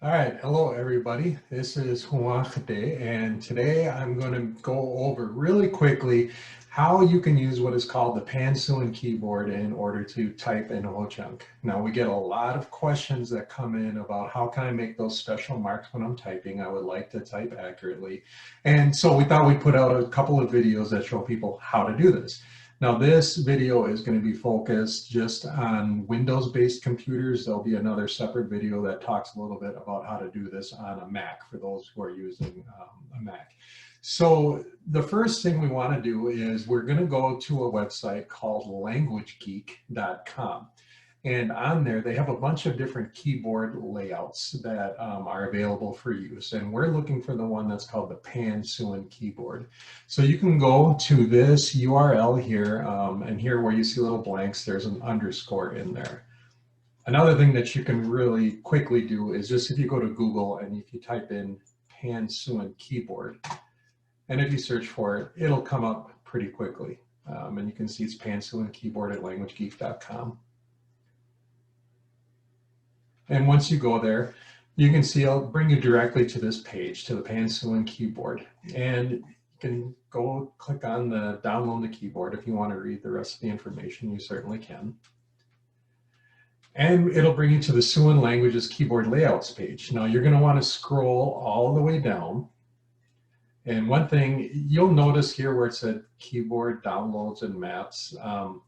All right, hello everybody. This is Juan, and today I'm going to go over really quickly how you can use what is called the Pan-Siouan keyboard in order to type in Ho-Chunk. Now we get a lot of questions that come in about how can I make those special marks when I'm typing. I would like to type accurately. And so we thought we'd put out a couple of videos that show people how to do this. Now this video is going to be focused just on Windows-based computers. There'll be another separate video that talks a little bit about how to do this on a Mac for those who are using a Mac. So the first thing we want to do is we're going to go to a website called languagegeek.com. And on there, they have a bunch of different keyboard layouts that are available for use. And we're looking for the one that's called the Pan-Siouan keyboard. So you can go to this URL here, and here where you see little blanks, there's an underscore in there. Another thing that you can really quickly do is just if you go to Google and if you type in Pan-Siouan keyboard, and if you search for it, it'll come up pretty quickly. And you can see it's Pan-Siouan keyboard at languagegeek.com. And once you go there, you can see it'll bring you directly to this page, to the Pan-Siouan keyboard. And you can go click on the download the keyboard. If you want to read the rest of the information, you certainly can. And it'll bring you to the Siouan languages keyboard layouts page. Now you're going to want to scroll all the way down. And one thing you'll notice here where it said keyboard downloads and maps,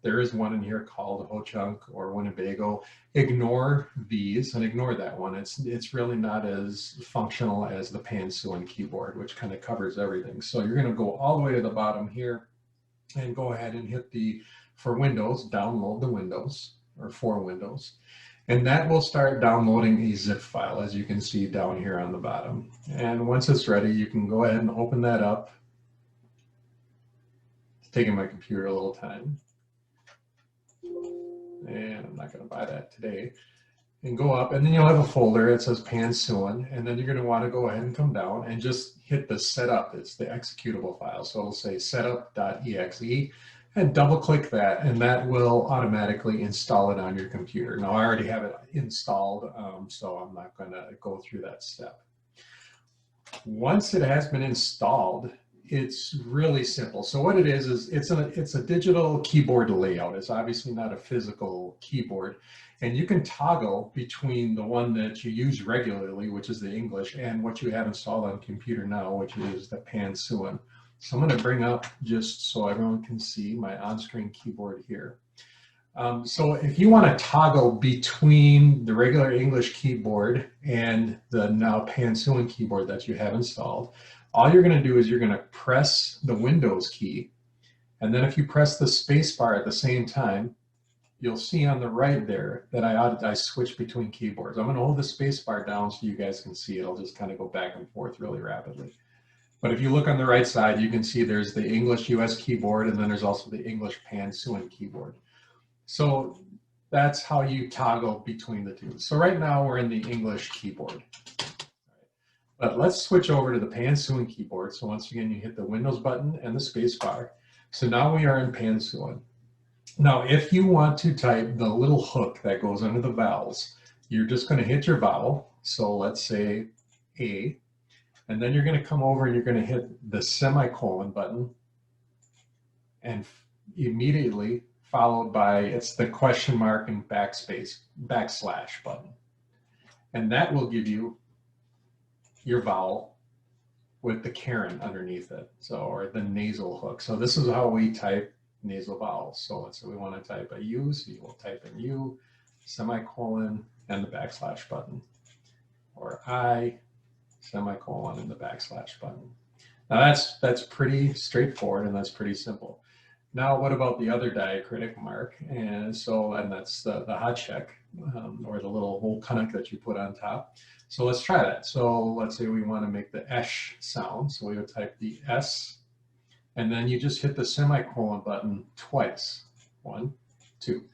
there is one in here called Ho-Chunk or Winnebago. Ignore these and ignore that one. It's really not as functional as the Pan-Siouan keyboard, which kind of covers everything. So you're going to go all the way to the bottom here and go ahead and hit the, for Windows, download the Windows or for Windows. And that will start downloading a zip file, as you can see down here on the bottom. And once it's ready, you can go ahead and open that up. It's taking my computer a little time. And I'm not going to buy that today. And go up, and then you'll have a folder that says Pan-Siouan, and then you're going to want to go ahead and come down and just hit the setup. It's the executable file. So it'll say setup.exe. And double click that, and that will automatically install it on your computer. Now I already have it installed, so I'm not going to go through that step. Once it has been installed, it's really simple. So what it is it's a digital keyboard layout. It's obviously not a physical keyboard, and you can toggle between the one that you use regularly, which is the English, and what you have installed on computer now, which is the Pan-Siouan. So I'm going to bring up, just so everyone can see, my on-screen keyboard here. So if you want to toggle between the regular English keyboard and the now Pan-Siouan keyboard that you have installed, all you're going to do is you're going to press the Windows key. And then if you press the space bar at the same time, you'll see on the right there that I switch between keyboards. I'm going to hold the space bar down so you guys can see it. I'll just kind of go back and forth really rapidly. But if you look on the right side, you can see there's the English US keyboard, and then there's also the English Pan-Siouan keyboard. So that's how you toggle between the two. So right now we're in the English keyboard. But let's switch over to the Pan-Siouan keyboard. So once again, you hit the Windows button and the space bar. So now we are in Pan-Siouan. Now, if you want to type the little hook that goes under the vowels, you're just going to hit your vowel. So let's say A. And then you're going to come over and you're going to hit the semicolon button, and immediately followed by, it's the question mark and backslash button. And that will give you your vowel with the caron underneath it, so, or the nasal hook. So this is how we type nasal vowels. So let's say we want to type a U, so you will type in U, semicolon, and the backslash button. Or I, semicolon, and the backslash button. Now that's pretty straightforward, and that's pretty simple. Now what about the other diacritic mark? And that's the hot check, or the little hole connect that you put on top. So let's try that. So let's say we want to make the esh sound. So we would type the S, and then you just hit the semicolon button twice. 1, 2.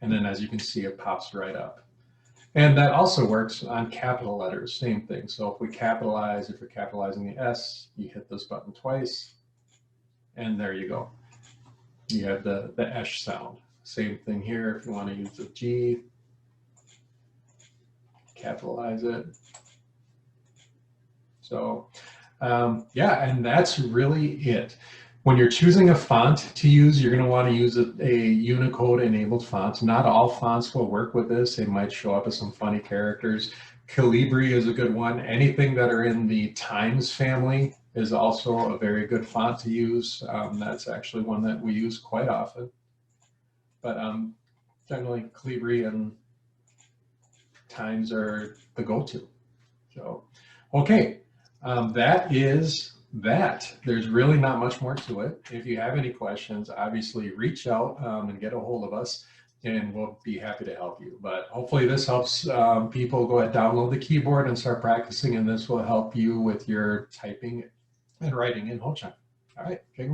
And then as you can see, it pops right up. And that also works on capital letters, same thing. So if we capitalize, if you're capitalizing the S, you hit this button twice, and there you go. You have the esh sound. Same thing here, if you want to use the G, capitalize it, So yeah, and that's really it. When you're choosing a font to use, you're going to want to use a Unicode enabled font. Not all fonts will work with this. They might show up as some funny characters. Calibri is a good one. Anything that are in the Times family is also a very good font to use. That's actually one that we use quite often. But generally, Calibri and Times are the go-to. So, okay, that is that. There's really not much more to it. If you have any questions, obviously reach out and get a hold of us, and we'll be happy to help you. But hopefully this helps people go ahead, download the keyboard and start practicing, and this will help you with your typing and writing in Ho-Chunk. All right. Okay.